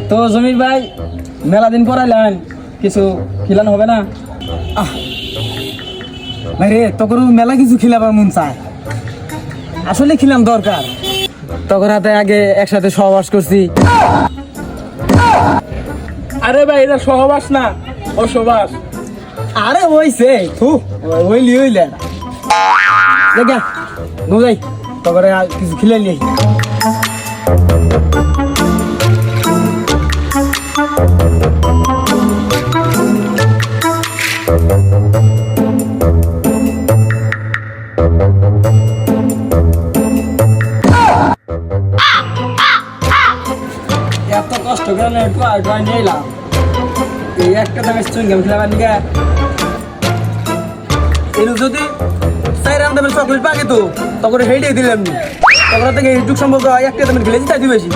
তো জমির ভাই মেলা দিন পড়াইলেন, কিছু খিলানো হবে না? ভাই রে, তোর মেলা কিছু খিলাবার মন চায়, আসলে খিলাম দরকার। তোর হাতে আগে একসাথে সহবাস করছি। আরে ভাই এটা সহবাস না, অসবাস। আরে হইছে হইলি হইলে দেখা বুঝাই তোর কিছু খিলাই নিয়ে এত কষ্ট করে একটু নিয়ে এলাম, এই একটা দামের চুইংগাম খেলাবার নিকা এলু যদি চাই রাম দামের চকলেট পাকে তো তখন হেঁটে দিলাম নি, তখন থেকে যুগ সম্পর্ক একটা দামের খেলে দিতে বেশি।